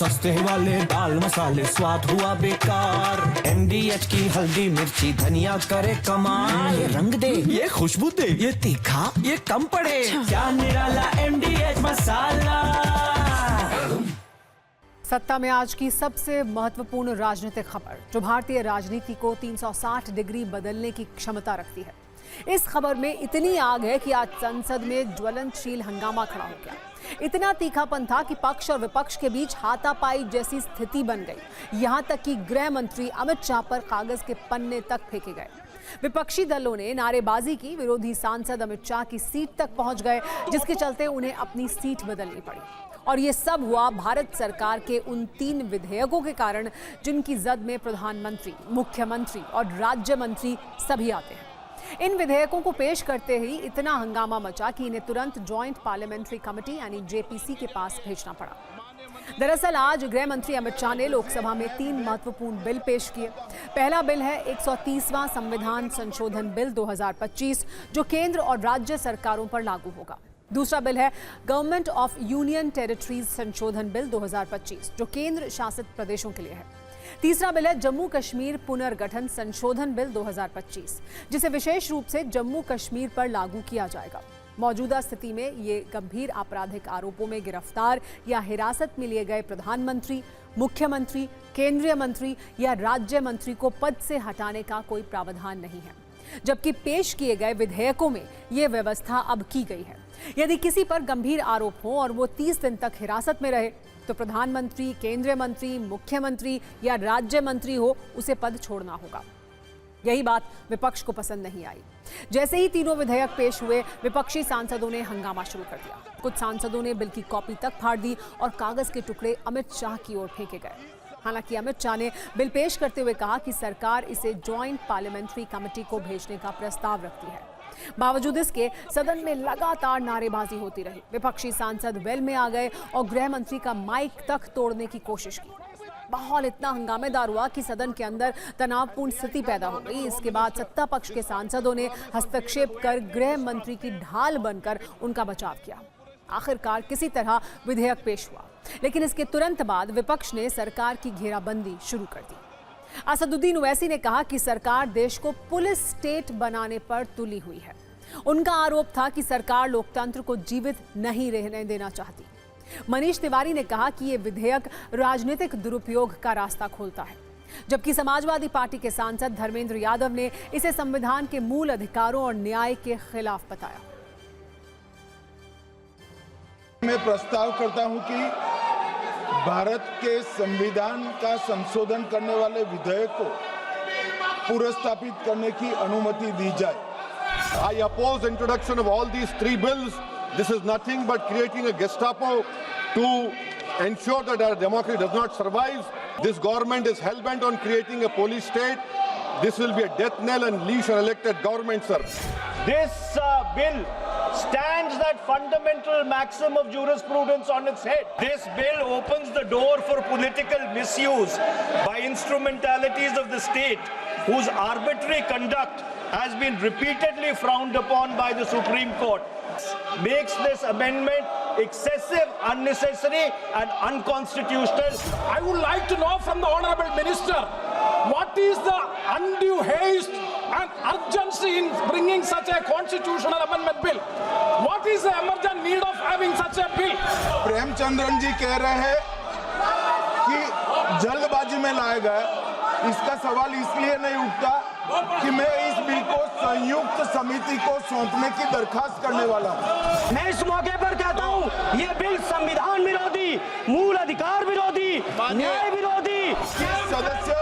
सस्ते वाले दाल मसाले स्वाद हुआ बेकार। MDH की हल्दी मिर्ची धनिया करे कमाल। ये रंग दे, ये खुशबू दे, ये तीखा, ये कम पड़े। क्या निराला MDH मसाला। सत्ता में आज की सबसे महत्वपूर्ण राजनीतिक खबर जो भारतीय राजनीति को 360 डिग्री बदलने की क्षमता रखती है। इस खबर में इतनी आग है कि आज संसद में ज्वलनशील हंगामा खड़ा हो गया। इतना तीखापन था कि पक्ष और विपक्ष के बीच हाथापाई जैसी स्थिति बन गई। यहां तक कि गृह मंत्री अमित शाह पर कागज के पन्ने तक फेंके गए। विपक्षी दलों ने नारेबाजी की। विरोधी सांसद अमित शाह की सीट तक पहुंच गए, जिसके चलते उन्हें अपनी सीट बदलनी पड़ी। और ये सब हुआ भारत सरकार के उन 3 विधेयकों के कारण जिनकी जद में प्रधानमंत्री, मुख्यमंत्री और राज्य मंत्री सभी आते हैं। इन विधेयकों को पेश करते ही इतना हंगामा मचा कि इन्हें तुरंत जॉइंट पार्लियामेंट्री कमेटी यानी JPC के पास भेजना पड़ा। दरअसल आज गृह मंत्री अमित शाह ने लोकसभा में 3 महत्वपूर्ण बिल पेश किए। पहला बिल है 130वां संविधान संशोधन बिल 2025 जो केंद्र और राज्य सरकारों पर लागू होगा। दूसरा बिल है गवर्नमेंट ऑफ यूनियन टेरिटरीज संशोधन बिल 2025 जो केंद्र शासित प्रदेशों के लिए है। तीसरा बिल है जम्मू कश्मीर पुनर्गठन संशोधन बिल 2025 जिसे विशेष रूप से जम्मू कश्मीर पर लागू किया जाएगा। मौजूदा स्थिति में ये गंभीर आपराधिक आरोपों में गिरफ्तार या हिरासत में लिए गए प्रधानमंत्री, मुख्यमंत्री, केंद्रीय मंत्री या राज्य मंत्री को पद से हटाने का कोई प्रावधान नहीं है, जबकि पेश किए गए विधेयकों में ये व्यवस्था अब की गई है। यदि किसी पर गंभीर आरोप हो और वो 30 दिन तक हिरासत में रहे तो प्रधानमंत्री, केंद्रीय मंत्री, मुख्यमंत्री या राज्य मंत्री हो उसे पद छोड़ना होगा। यही बात विपक्ष को पसंद नहीं आई। जैसे ही तीनों विधेयक पेश हुए, विपक्षी सांसदों ने हंगामा शुरू कर दिया। कुछ सांसदों ने बिल की कॉपी तक फाड़ दी और कागज के टुकड़े अमित शाह की ओर फेंके गए। हालांकि अमित शाह ने बिल पेश करते हुए कहा कि सरकार इसे जॉइंट पार्लियामेंट्री कमेटी को भेजने का प्रस्ताव रखती है। बावजूद इसके सदन में लगातार नारेबाजी होती रही। विपक्षी सांसद वेल में आ गए और गृह मंत्री का माइक तक तोड़ने की कोशिश की। माहौल इतना हंगामेदार हुआ कि सदन के अंदर तनावपूर्ण स्थिति पैदा हो गई। इसके बाद सत्ता पक्ष के सांसदों ने हस्तक्षेप कर गृह मंत्री की ढाल बनकर उनका बचाव किया। आखिरकार किसी तरह विधेयक पेश हुआ, लेकिन इसके तुरंत बाद विपक्ष ने सरकार की घेराबंदी शुरू कर दी। असदुद्दीन ओवैसी ने कहा कि सरकार देश को पुलिस स्टेट बनाने पर तुली हुई है। उनका आरोप था कि सरकार लोकतंत्र को जीवित नहीं रहने देना चाहती। मनीष तिवारी ने कहा कि ये विधेयक राजनीतिक दुरुपयोग का रास्ता खोलता है, जबकि समाजवादी पार्टी के सांसद धर्मेंद्र यादव ने इसे संविधान के मूल अधिकारों और न्याय के खिलाफ बताया। मैं प्रस्ताव करता हूं कि भारत के संविधान का संशोधन करने वाले विधेयक को पुनर्स्थापित करने की अनुमति दी जाए। I oppose introduction of all these 3 bills. This is nothing but creating a Gestapo to ensure that our democracy does not survive. This government is hell-bent on creating a police state. This will be a death knell and leash our elected government, sir. This bill stands that fundamental maxim of jurisprudence on its head. This bill opens the door for political misuse by instrumentalities of the state whose arbitrary conduct has been repeatedly frowned upon by the Supreme Court. Makes this amendment excessive, unnecessary and unconstitutional. I would like to know from the Honourable Minister, what is the undue haste and urgency in bringing such a constitutional amendment bill? What is the emergent need of having such a bill? Premachandran जी कह रहे हैं कि जल्दबाजी में लाया गया। इसका सवाल इसलिए नहीं उठता कि मैं इस बिल को संयुक्त समिति को सौंपने की दरखास्त करने वाला हूं। मैं इस मौके पर कहता हूं, ये बिल संविधान विरोधी, मूल अधिकार विरोधी, न्याय विरोधी। सदस्य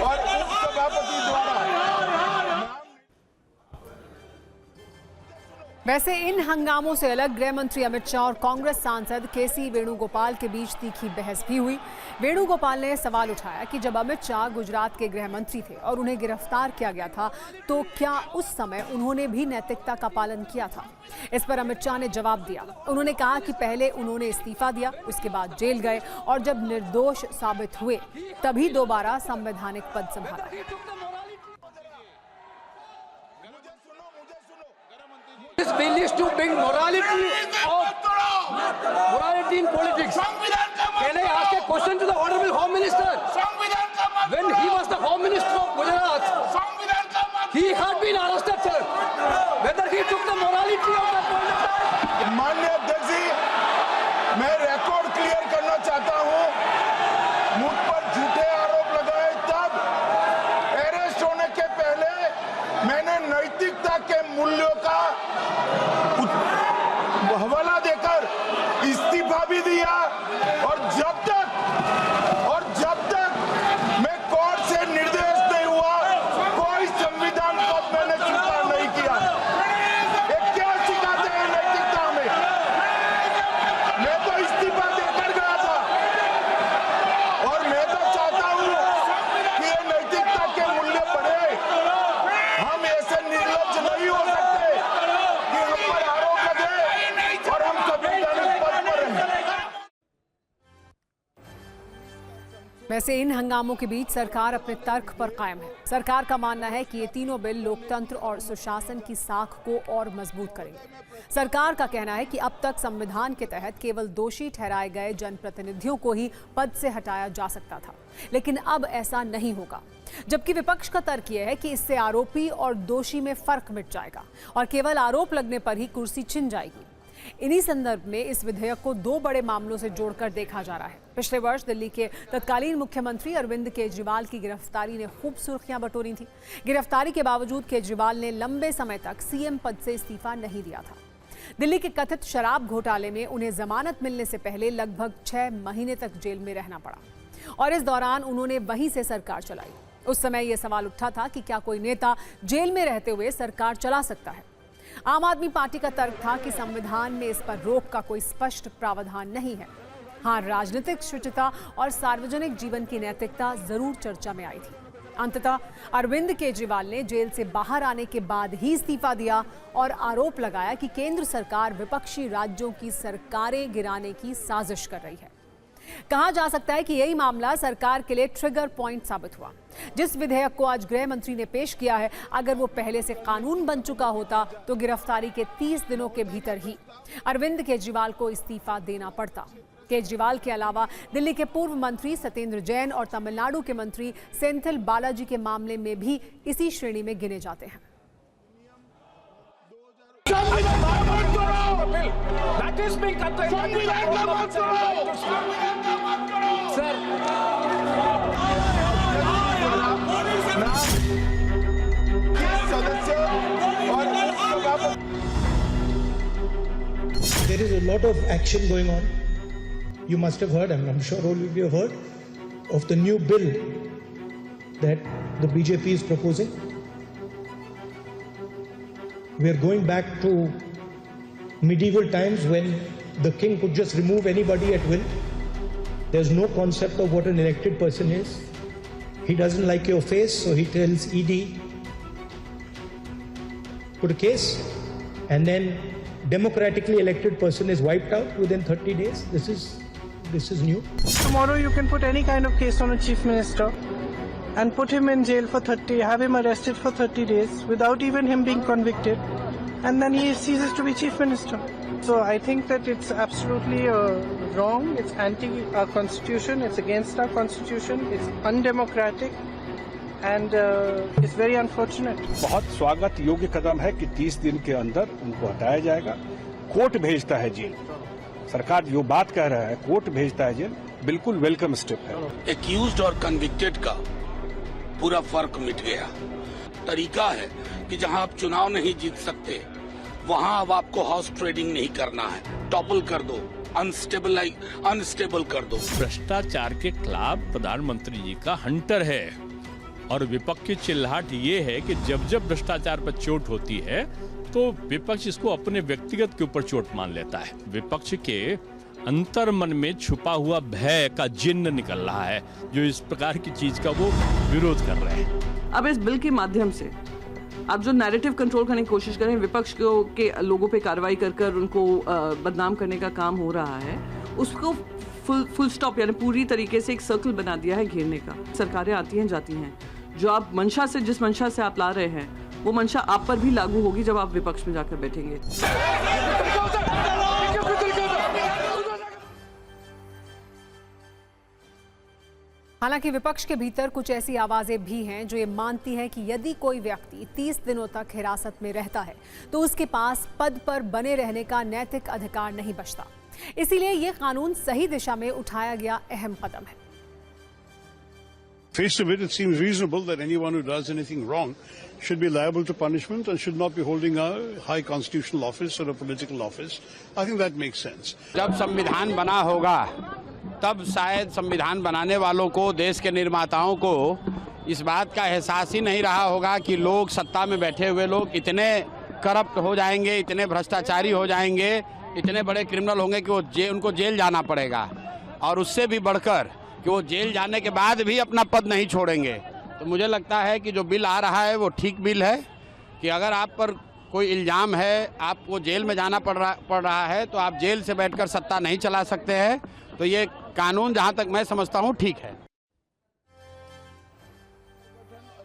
और उपसभापति द्वारा वैसे इन हंगामों से अलग गृह मंत्री अमित शाह और कांग्रेस सांसद KC वेणुगोपाल के बीच तीखी बहस भी हुई। वेणुगोपाल ने सवाल उठाया कि जब अमित शाह गुजरात के गृह मंत्री थे और उन्हें गिरफ्तार किया गया था तो क्या उस समय उन्होंने भी नैतिकता का पालन किया था। इस पर अमित शाह ने जवाब दिया। उन्होंने कहा कि पहले उन्होंने इस्तीफा दिया, उसके बाद जेल गए और जब निर्दोष साबित हुए तभी दोबारा संवैधानिक पद संभाला। This bill is to bring morality in politics. Can I ask a question to the Honorable Home Minister? When he was the Home Minister of Gujarat, he had been arrested, sir. Whether he took the morality of that point of time. माननीय अध्यक्ष जी, मैं record clear करना चाहता हूं। मुझ पर झूठे आरोप लगाए तब अरेस्ट होने के पहले मैंने नैतिकता के मूल्यों का हवाला देकर इस्तीफा भी दिया और जब तक मैं कोर्ट से निर्देश नहीं हुआ कोई संविधान को मैंने स्वीकार नहीं किया। ये क्या सिखाते हैं नैतिकता में? मैं तो इस्तीफा देकर गया था और मैं तो चाहता हूं कि ये नैतिकता के मूल्य बढ़े। हम ऐसे निर्लज्ज नहीं हो सकते कि हम पर आरोप लगे और हम संवैधानिक पद पर रहें। वैसे इन हंगामों के बीच सरकार अपने तर्क पर कायम है। सरकार का मानना है कि ये तीनों बिल लोकतंत्र और सुशासन की साख को और मजबूत करेंगे। सरकार का कहना है कि अब तक संविधान के तहत केवल दोषी ठहराए गए जनप्रतिनिधियों को ही पद से हटाया जा सकता था, लेकिन अब ऐसा नहीं होगा। जबकि विपक्ष का तर्क यह है कि इससे आरोपी और दोषी में फर्क मिट जाएगा और केवल आरोप लगने पर ही कुर्सी छिन जाएगी। इन्हीं संदर्भ में इस विधेयक को दो बड़े मामलों से जोड़कर देखा जा रहा है। पिछले वर्ष दिल्ली के तत्कालीन मुख्यमंत्री अरविंद केजरीवाल की गिरफ्तारी ने खूब सुर्खियां बटोरी थी। गिरफ्तारी के बावजूद केजरीवाल ने लंबे समय तक सीएम पद से इस्तीफा नहीं दिया था। दिल्ली के कथित शराब घोटाले में उन्हें जमानत मिलने से पहले लगभग 6 महीने तक जेल में रहना पड़ा और इस दौरान उन्होंने वहीं से सरकार चलाई। उस समय यह सवाल उठा था कि क्या कोई नेता जेल में रहते हुए सरकार चला सकता है। आम आदमी पार्टी का तर्क था कि संविधान में इस पर रोक का कोई स्पष्ट प्रावधान नहीं है। हाँ, राजनीतिक शुचिता और सार्वजनिक जीवन की नैतिकता जरूर चर्चा में आई थी। अंततः अरविंद केजरीवाल ने जेल से बाहर आने के बाद ही इस्तीफा दिया और आरोप लगाया कि केंद्र सरकार विपक्षी राज्यों की सरकारें गिराने की साजिश कर रही है। कहा जा सकता है कि यही मामला सरकार के लिए ट्रिगर पॉइंट साबित हुआ। जिस विधेयक को आज गृह मंत्री ने पेश किया है, अगर वो पहले से कानून बन चुका होता तो गिरफ्तारी के 30 दिनों के भीतर ही अरविंद केजरीवाल को इस्तीफा देना पड़ता। केजरीवाल के अलावा दिल्ली के पूर्व मंत्री सत्येंद्र जैन और तमिलनाडु के मंत्री सेंथिल बालाजी के मामले में भी इसी श्रेणी में गिने जाते हैं। That is being There is a lot of action going on. You must have heard, and I'm sure all of you have heard, of the new bill that the BJP is proposing. We are going back to medieval times when the king could just remove anybody at will. There's no concept of what an elected person is. He doesn't like your face, so he tells ED, put a case, and then democratically elected person is wiped out within 30 days. This is new. Tomorrow you can put any kind of case on a chief minister and put him in jail for have him arrested for 30 days without even him being convicted, and then he ceases to be chief minister. So I think that it's absolutely wrong. It's anti our constitution. It's against our constitution. It's undemocratic. And it's very unfortunate. बहुत स्वागत योग्य कदम है कि 30 दिन के अंदर उनको हटाया जाएगा। कोर्ट भेजता है जेल, सरकार जो बात कह रहा है कोर्ट भेजता है जेल, बिल्कुल वेलकम स्टेप है। एक्यूज्ड और कन्विक्टेड का पूरा फर्क मिट गया। तरीका है कि जहां आप चुनाव नहीं जीत सकते वहां अब आपको हाउस ट्रेडिंग नहीं करना है, टॉपल कर दो, अनस्टेबल कर दो। भ्रष्टाचार के खिलाफ प्रधानमंत्री जी का हंटर है और विपक्ष की चिल्लाहट ये है कि जब जब भ्रष्टाचार पर चोट होती है तो विपक्ष इसको अपने व्यक्तिगत के ऊपर चोट मान लेता है। विपक्ष के अंतर मन में छुपा हुआ भय का जिन्न निकल रहा है, जो इस प्रकार की चीज का वो विरोध कर रहे हैं। अब इस बिल के माध्यम से आप जो नैरेटिव कंट्रोल करने की कोशिश करें, विपक्ष के लोगों पे कार्रवाई कर उनको बदनाम करने का काम हो रहा है, उसको फुल स्टॉप यानी पूरी तरीके से एक सर्कल बना दिया है घेरने का। सरकारें आती हैं जाती हैं, जो आप मंशा से जिस मंशा से आप ला रहे हैं वो मंशा आप पर भी लागू होगी जब आप विपक्ष में जाकर बैठेंगे। हालांकि विपक्ष के भीतर कुछ ऐसी आवाजें भी हैं जो ये मानती हैं कि यदि कोई व्यक्ति 30 दिनों तक हिरासत में रहता है तो उसके पास पद पर बने रहने का नैतिक अधिकार नहीं बचता। इसीलिए ये कानून सही दिशा में उठाया गया अहम कदम है। Face of it, it seems reasonable that anyone who does anything wrong should be liable to punishment and should not be holding a high constitutional office or a political office. I think that makes sense. जब संविधान बना होगा तब शायद संविधान बनाने वालों को, देश के निर्माताओं को इस बात का एहसास ही नहीं रहा होगा कि लोग, सत्ता में बैठे हुए लोग इतने करप्ट हो जाएंगे, इतने भ्रष्टाचारी हो जाएंगे, इतने बड़े क्रिमिनल होंगे कि उनको जेल जाना पड़ेगा, और उससे भी बढ़कर कि वो जेल जाने के बाद भी अपना पद नहीं छोड़ेंगे। तो मुझे लगता है कि जो बिल आ रहा है वो ठीक बिल है कि अगर आप पर कोई इल्ज़ाम है, आपको जेल में जाना पड़ रहा है, तो आप जेल से बैठकर सत्ता नहीं चला सकते हैं। तो ये कानून जहां तक मैं समझता हूं ठीक है।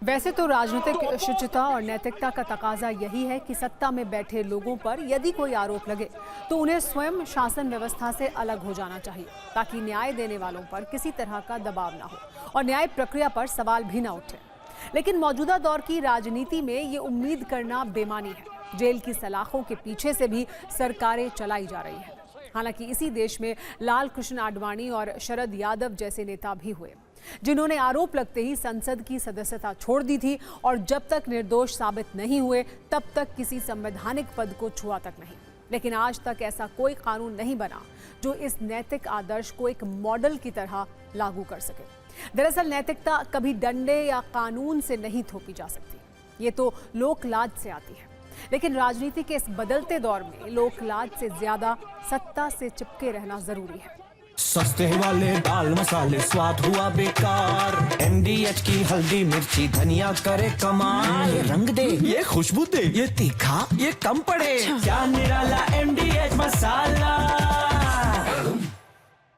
वैसे तो राजनीतिक शुचिता और नैतिकता का तकाजा यही है कि सत्ता में बैठे लोगों पर यदि कोई आरोप लगे तो उन्हें स्वयं शासन व्यवस्था से अलग हो जाना चाहिए, ताकि न्याय देने वालों पर किसी तरह का दबाव ना हो और न्याय प्रक्रिया पर सवाल भी ना उठे। लेकिन मौजूदा दौर की राजनीति में ये उम्मीद करना बेमानी है। जेल की सलाखों के पीछे से भी सरकारें चलाई जा रही हैं। हालांकि इसी देश में लाल कृष्ण आडवाणी और शरद यादव जैसे नेता भी हुए जिन्होंने आरोप लगते ही संसद की सदस्यता छोड़ दी थी और जब तक निर्दोष साबित नहीं हुए तब तक किसी संवैधानिक पद को छुआ तक नहीं। लेकिन आज तक ऐसा कोई कानून नहीं बना जो इस नैतिक आदर्श को एक मॉडल की तरह लागू कर सके। दरअसल नैतिकता कभी डंडे या कानून से नहीं थोपी जा सकती, ये तो लोक लाज से आती है। लेकिन राजनीति के इस बदलते दौर में लोक लाज से ज्यादा सत्ता से चिपके रहना जरूरी है। सस्ते वाले दाल मसाले स्वाद हुआ बेकार, MDH की हल्दी मिर्ची धनिया करे कमाल। ये रंग दे, ये खुशबू दे, ये तीखा, ये कम पड़े, क्या निराला